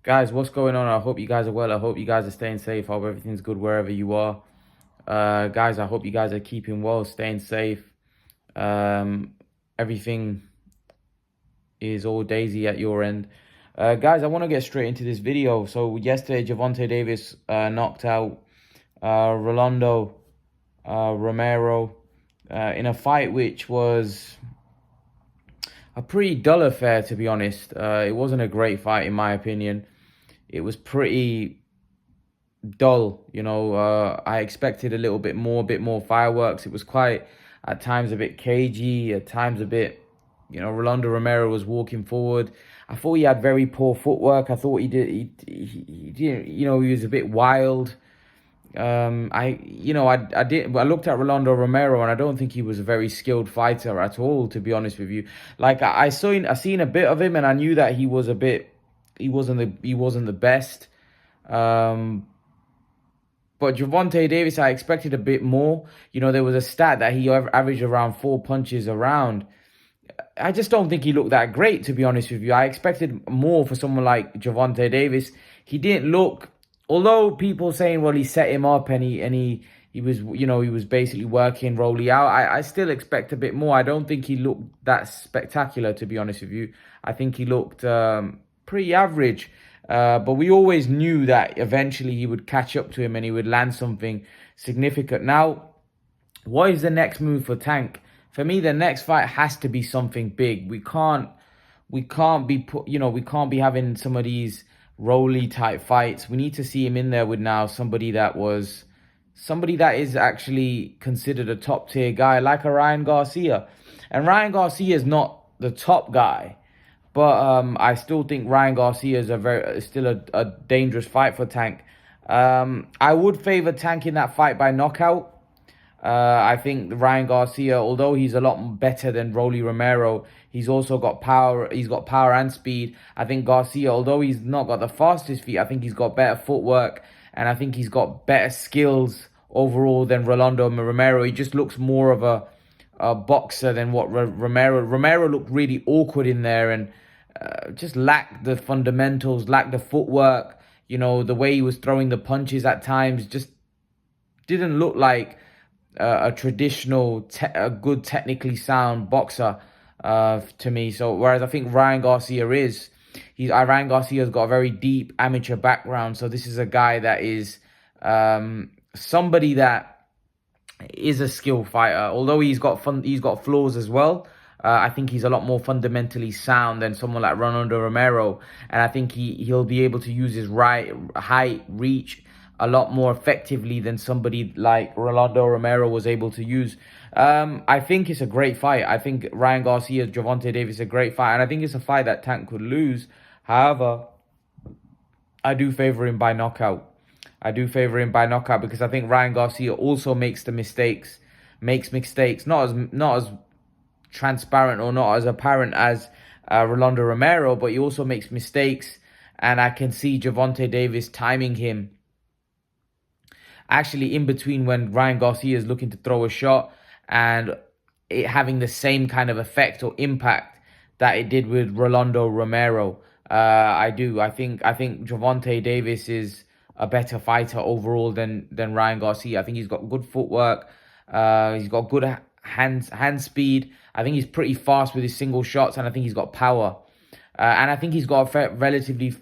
Guys, what's going on? I hope you guys are well. I hope you guys are staying safe. I hope everything's good wherever you are. Guys, I hope you guys are keeping well, staying safe. Everything is all daisy at your end. Guys, I want to get straight into this video. So yesterday, Gervonta Davis knocked out Rolando Romero in a fight which was a pretty dull affair, to be honest. It wasn't a great fight, in my opinion. It was pretty dull, I expected a little bit more fireworks. It was quite, at times, a bit cagey, at times a bit, Rolando Romero was walking forward. I thought he had very poor footwork. I thought he didn't, he was a bit wild. I looked at Rolando Romero and I don't think he was a very skilled fighter at all, to be honest with you. Like I seen a bit of him and I knew that he wasn't the best. But Gervonta Davis, I expected a bit more. There was a stat that he averaged around 4 punches around. I just don't think he looked that great, to be honest with you. I expected more for someone like Gervonta Davis. He didn't look, although people saying, well, he set him up and he was, he was basically working Rolly out. I still expect a bit more. I don't think he looked that spectacular, to be honest with you. I think he looked pretty average. But we always knew that eventually he would catch up to him and he would land something significant. Now, what is the next move for Tank? For me, the next fight has to be something big. We can't be having some of these Rolly type fights. We need to see him in there with now somebody that is actually considered a top tier guy, like a Ryan Garcia. And Ryan Garcia is not the top guy, but I still think Ryan Garcia is still a dangerous fight for Tank. I would favor Tank in that fight by knockout. I think Ryan Garcia, although he's a lot better than Rolly Romero, he's also got power. He's got power and speed. I think Garcia, although he's not got the fastest feet, I think he's got better footwork and I think he's got better skills overall than Rolando Romero. He just looks more of a boxer than what Romero looked really awkward in there and just lacked the fundamentals, lacked the footwork. The way he was throwing the punches at times just didn't look like a traditional, a good technically sound boxer to me. So whereas I think Ryan Garcia Ryan Garcia's got a very deep amateur background. So this is a guy that is somebody that is a skill fighter. Although he's got flaws as well. I think he's a lot more fundamentally sound than someone like Rolando Romero, and I think he'll be able to use his height, reach a lot more effectively than somebody like Rolando Romero was able to use. I think it's a great fight. I think Ryan Garcia, Gervonta Davis is a great fight, and I think it's a fight that Tank could lose. However, I do favor him by knockout. Because I think Ryan Garcia also makes mistakes, not as transparent or not as apparent as Rolando Romero, but he also makes mistakes, and I can see Gervonta Davis timing him actually in between when Ryan Garcia is looking to throw a shot and it having the same kind of effect or impact that it did with Rolando Romero. I think Gervonta Davis is a better fighter overall than Ryan Garcia. I think he's got good footwork. He's got good hand speed. I think he's pretty fast with his single shots, and I think he's got power. And I think he's got a relatively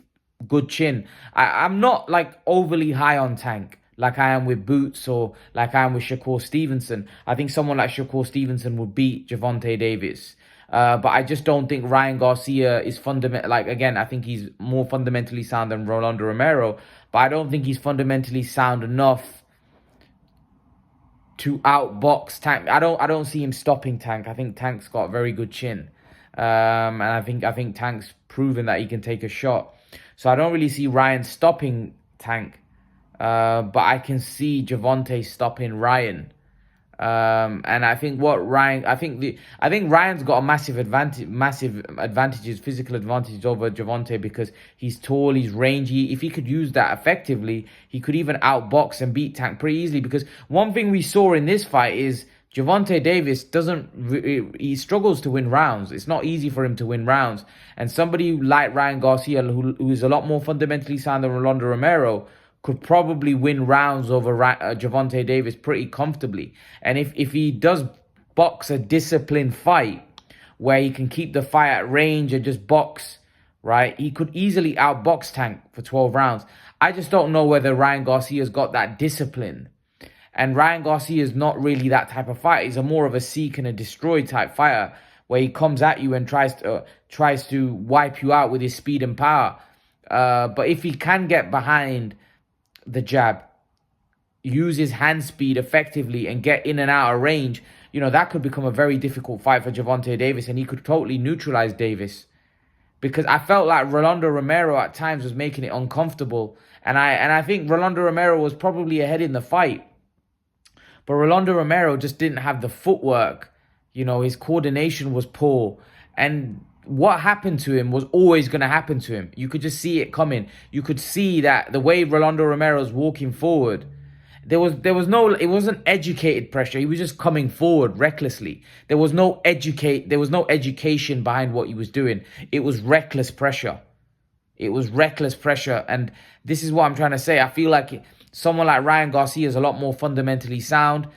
good chin. I'm not like overly high on Tank like I am with Boots or like I am with Shakur Stevenson. I think someone like Shakur Stevenson would beat Gervonta Davis. But I just don't think Ryan Garcia is fundamental. Like, again, I think he's more fundamentally sound than Rolando Romero, but I don't think he's fundamentally sound enough to outbox Tank. I don't see him stopping Tank. I think Tank's got a very good chin. And I think Tank's proven that he can take a shot. So I don't really see Ryan stopping Tank. But I can see Gervonta stopping Ryan. And I think Ryan's got a massive advantages, physical advantages over Gervonta because he's tall, he's rangy. If he could use that effectively, he could even outbox and beat Tank pretty easily. Because one thing we saw in this fight is Gervonta Davis he struggles to win rounds. It's not easy for him to win rounds. And somebody like Ryan Garcia, who is a lot more fundamentally sound than Rolando Romero, could probably win rounds over Gervonta Davis pretty comfortably. And if he does box a disciplined fight where he can keep the fight at range and just box, right, he could easily outbox Tank for 12 rounds. I just don't know whether Ryan Garcia's got that discipline. And Ryan Garcia is not really that type of fighter. He's a more of a seek and a destroy type fighter where he comes at you and tries to wipe you out with his speed and power. But if he can get behind the jab, use his hand speed effectively and get in and out of range, that could become a very difficult fight for Gervonta Davis, and he could totally neutralize Davis. Because I felt like Rolando Romero at times was making it uncomfortable. And I think Rolando Romero was probably ahead in the fight. But Rolando Romero just didn't have the footwork. His coordination was poor. And what happened to him was always going to happen to him. You could just see it coming. You could see that the way Rolando Romero's walking forward, it wasn't educated pressure. He was just coming forward recklessly. There was no education behind what he was doing. It was reckless pressure. It was reckless pressure. And this is what I'm trying to say. I feel like someone like Ryan Garcia is a lot more fundamentally sound.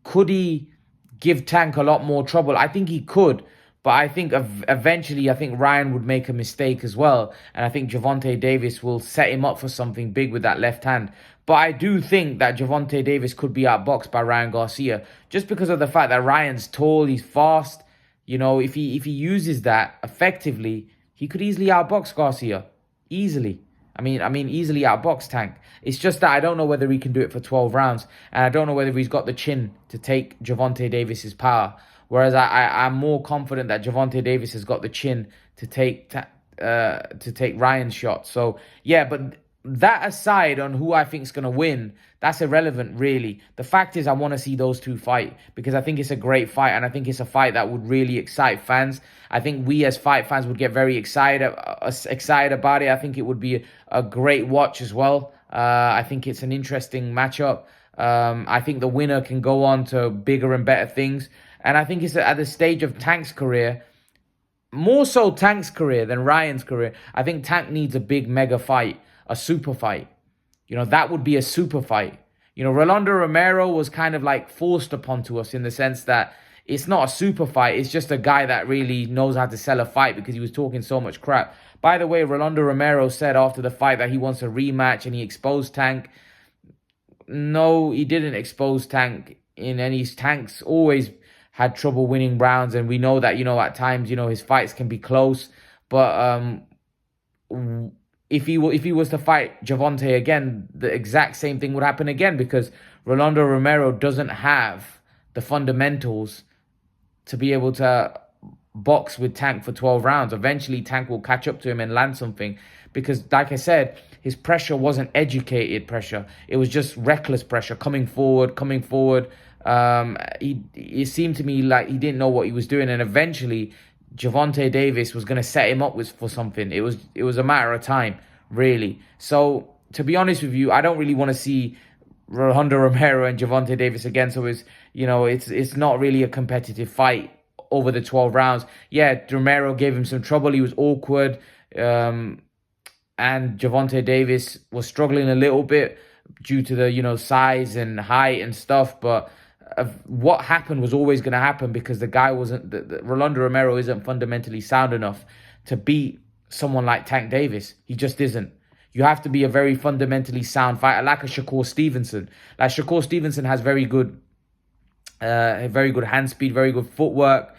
Could he give Tank a lot more trouble? I think he could. But I think eventually, Ryan would make a mistake as well. And I think Gervonta Davis will set him up for something big with that left hand. But I do think that Gervonta Davis could be outboxed by Ryan Garcia. Just because of the fact that Ryan's tall, he's fast. If he uses that effectively, he could easily outbox Garcia. Easily. Easily outbox Tank. It's just that I don't know whether he can do it for 12 rounds. And I don't know whether he's got the chin to take Gervonta Davis's power. Whereas I'm more confident that Gervonta Davis has got the chin to take Ryan's shot. So, yeah, but that aside on who I think is going to win, that's irrelevant, really. The fact is I want to see those two fight because I think it's a great fight and I think it's a fight that would really excite fans. I think we as fight fans would get very excited about it. I think it would be a great watch as well. I think it's an interesting matchup. I think the winner can go on to bigger and better things. And I think it's at the stage of Tank's career, more so Tank's career than Ryan's career. I think Tank needs a big mega fight, a super fight. That would be a super fight. Rolando Romero was kind of like forced upon to us in the sense that it's not a super fight. It's just a guy that really knows how to sell a fight because he was talking so much crap. By the way, Rolando Romero said after the fight that he wants a rematch and he exposed Tank. No, he didn't expose Tank in any. Tank's always had trouble winning rounds, and we know that, at times, his fights can be close. But if he was to fight Gervonta again, the exact same thing would happen again because Rolando Romero doesn't have the fundamentals to be able to box with Tank for 12 rounds. Eventually, Tank will catch up to him and land something because, like I said, his pressure wasn't educated pressure. It was just reckless pressure, coming forward. It seemed to me like he didn't know what he was doing, and eventually Gervonta Davis was going to set him up for something. It was a matter of time, really. So to be honest with you, I don't really want to see Rolando Romero and Gervonta Davis again. So it's not really a competitive fight over the 12 rounds. Yeah, Romero gave him some trouble. He was awkward, and Gervonta Davis was struggling a little bit due to the size and height and stuff, but what happened was always going to happen because the guy Rolando Romero isn't fundamentally sound enough to beat someone like Tank Davis. He just isn't. You have to be a very fundamentally sound fighter, like a Shakur Stevenson. Like Shakur Stevenson has very good hand speed, very good footwork.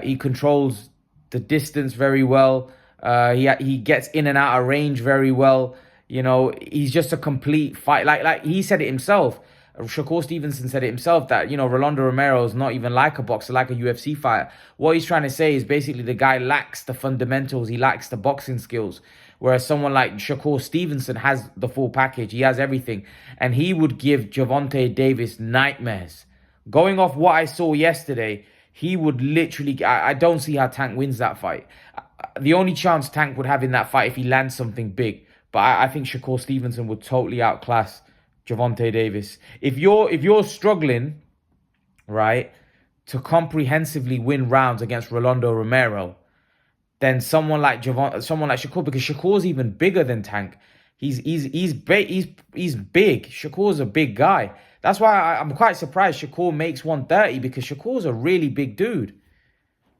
He controls the distance very well. He gets in and out of range very well. He's just a complete fight. Like he said it himself. Shakur Stevenson said it himself that, Rolando Romero is not even like a boxer, like a UFC fighter. What he's trying to say is basically the guy lacks the fundamentals. He lacks the boxing skills. Whereas someone like Shakur Stevenson has the full package. He has everything. And he would give Gervonta Davis nightmares. Going off what I saw yesterday, he would literally... I don't see how Tank wins that fight. The only chance Tank would have in that fight if he lands something big. But I think Shakur Stevenson would totally outclass Gervonta Davis. If you're struggling right, to comprehensively win rounds against Rolando Romero than someone like Shakur, because Shakur's even bigger than Tank. He's big. Shakur's a big guy. That's why I'm quite surprised Shakur makes 130, because Shakur's a really big dude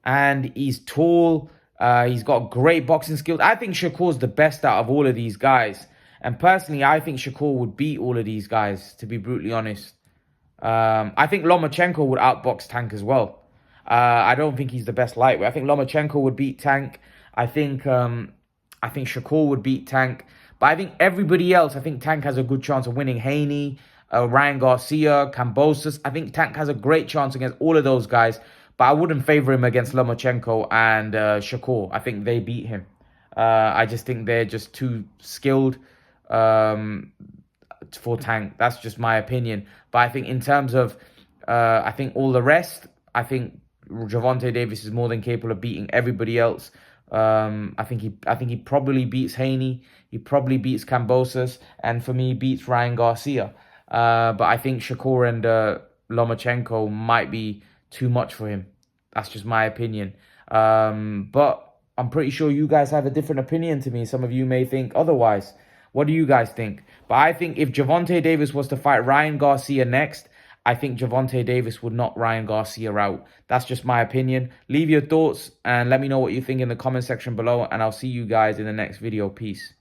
and he's tall. He's got great boxing skills. I think Shakur's the best out of all of these guys. And personally, I think Shakur would beat all of these guys, to be brutally honest. I think Lomachenko would outbox Tank as well. I don't think he's the best lightweight. I think Lomachenko would beat Tank. I think Shakur would beat Tank. But I think everybody else, I think Tank has a good chance of winning. Haney, Ryan Garcia, Kambosos. I think Tank has a great chance against all of those guys. But I wouldn't favor him against Lomachenko and Shakur. I think they beat him. I just think they're just too skilled. For Tank. That's just my opinion. But I think in terms of, I think all the rest, I think Gervonta Davis is more than capable of beating everybody else. I think he probably beats Haney. He probably beats Kambosos, and for me, beats Ryan Garcia. But I think Shakur and Lomachenko might be too much for him. That's just my opinion. But I'm pretty sure you guys have a different opinion to me. Some of you may think otherwise. What do you guys think? But I think if Gervonta Davis was to fight Ryan Garcia next, I think Gervonta Davis would knock Ryan Garcia out. That's just my opinion. Leave your thoughts and let me know what you think in the comment section below. And I'll see you guys in the next video. Peace.